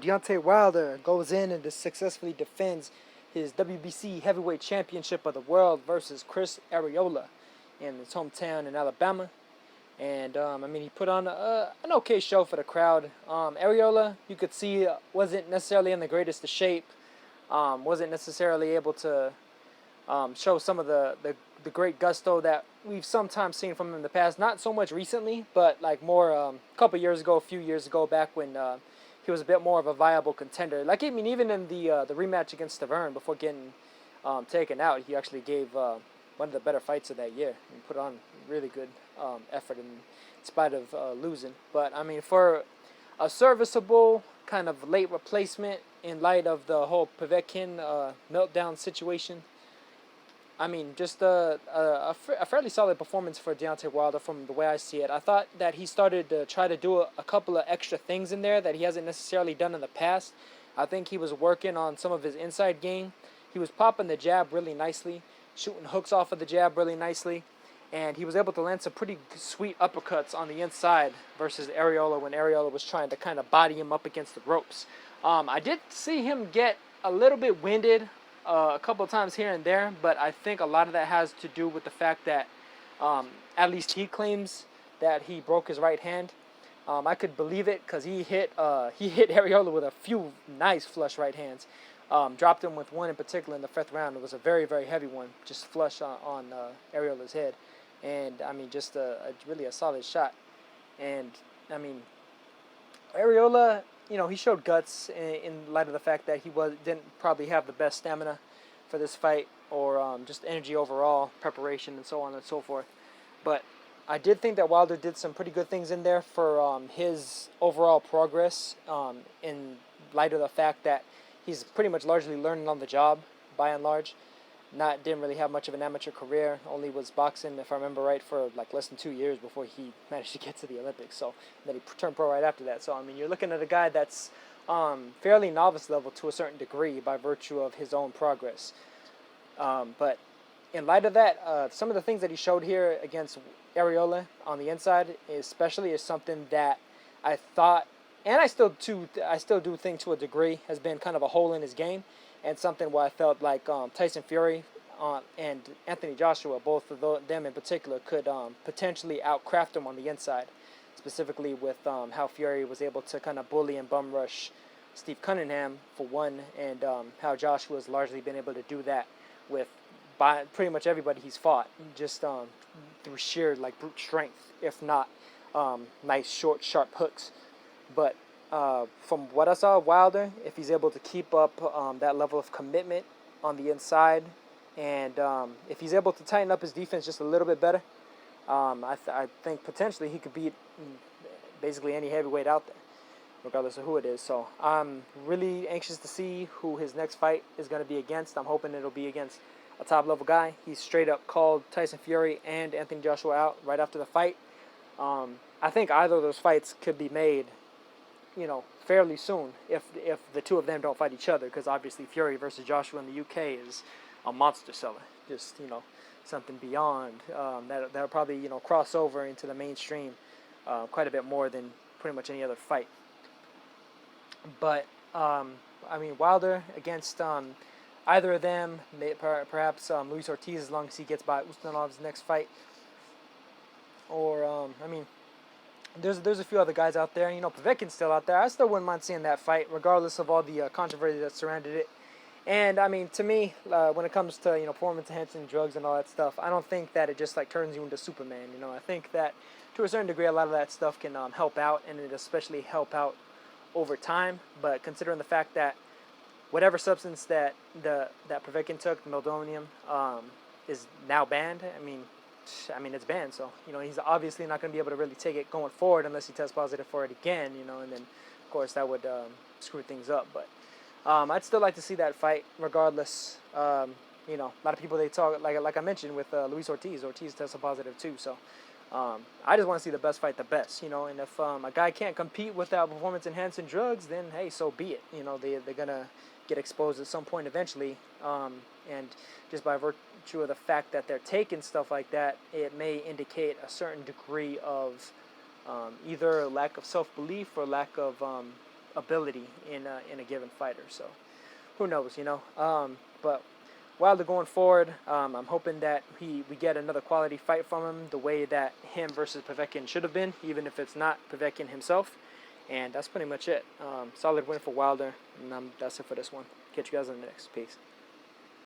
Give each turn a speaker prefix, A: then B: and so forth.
A: Deontay Wilder goes in and successfully defends his WBC Heavyweight Championship of the World versus Chris Arreola in his hometown in Alabama. And he put on an okay show for the crowd. Arreola, you could see, wasn't necessarily in the greatest of shape. Wasn't necessarily able to show some of the great gusto that we've sometimes seen from him in the past. Not so much recently, but like more a couple years ago, a few years ago, back when he was a bit more of a viable contender. Like, I mean, even in the rematch against Stavern before getting taken out, he actually gave one of the better fights of that year and put on really good effort in spite of losing. But I mean, for a serviceable kind of late replacement in light of the whole Povetkin meltdown situation, I mean, just a fairly solid performance for Deontay Wilder from the way I see it. I thought that he started to try to do a couple of extra things in there that he hasn't necessarily done in the past. I think he was working on some of his inside game. He was popping the jab really nicely, shooting hooks off of the jab really nicely, and he was able to land some pretty sweet uppercuts on the inside versus Arreola when Arreola was trying to kind of body him up against the ropes. I did see him get a little bit winded a couple of times here and there, but I think a lot of that has to do with the fact that at least he claims that he broke his right hand. I could believe it because he hit Arreola with a few nice flush right hands. Dropped him with one in particular in the fifth round. It was a very, very heavy one, just flush on Arreola's head. And, I mean, just really a solid shot. And, I mean, Arreola, he showed guts in light of the fact that he didn't probably have the best stamina for this fight or just energy overall, preparation, and so on and so forth. But I did think that Wilder did some pretty good things in there for his overall progress in light of the fact that he's pretty much largely learning on the job, by and large. Didn't really have much of an amateur career. Only was boxing, if I remember right, for like less than 2 years before he managed to get to the Olympics. So then he turned pro right after that. So I mean, you're looking at a guy that's fairly novice level to a certain degree by virtue of his own progress. But in light of that, some of the things that he showed here against Arreola on the inside, especially, is something that I thought, and I still do think to a degree, has been kind of a hole in his game. And something where I felt like Tyson Fury and Anthony Joshua, both of them in particular, could potentially outcraft him on the inside. Specifically with how Fury was able to kind of bully and bum rush Steve Cunningham, for one, and how Joshua has largely been able to do that with pretty much everybody he's fought, just through sheer like brute strength, if not nice, short, sharp hooks. But from what I saw of Wilder, if he's able to keep up that level of commitment on the inside, and if he's able to tighten up his defense just a little bit better, I think potentially he could beat basically any heavyweight out there, regardless of who it is. So I'm really anxious to see who his next fight is going to be against. I'm hoping it'll be against a top-level guy. He straight up called Tyson Fury and Anthony Joshua out right after the fight. I think either of those fights could be made fairly soon if the two of them don't fight each other, because obviously Fury versus Joshua in the UK is a monster seller. Just, something beyond that'll probably, cross over into the mainstream quite a bit more than pretty much any other fight. But, Wilder against either of them, perhaps Luis Ortiz, as long as he gets by Ustanov's next fight. Or, There's a few other guys out there. Povetkin's still out there. I still wouldn't mind seeing that fight, regardless of all the controversy that surrounded it. And, to me, when it comes to, performance-enhancing drugs and all that stuff, I don't think that it just, turns you into Superman. I think that, to a certain degree, a lot of that stuff can help out, and it especially help out over time. But considering the fact that whatever substance that Povetkin took, the meldonium, is now banned, it's banned, so, he's obviously not going to be able to really take it going forward unless he tests positive for it again, and then, of course, that would screw things up. But I'd still like to see that fight regardless. A lot of people, they talk, like I mentioned, with Luis Ortiz. Ortiz tested positive, too, so I just want to see the best fight the best, and if a guy can't compete without performance-enhancing drugs, then, hey, so be it. They're going to get exposed at some point eventually, and just by virtue of the fact that they're taking stuff like that, it may indicate a certain degree of either lack of self-belief or lack of ability in a given fighter. So who knows, you know? But Wilder going forward, I'm hoping that we get another quality fight from him, the way that him versus Povetkin should have been, even if it's not Povetkin himself. And that's pretty much it. Solid win for Wilder, and that's it for this one. Catch you guys on the next. Peace.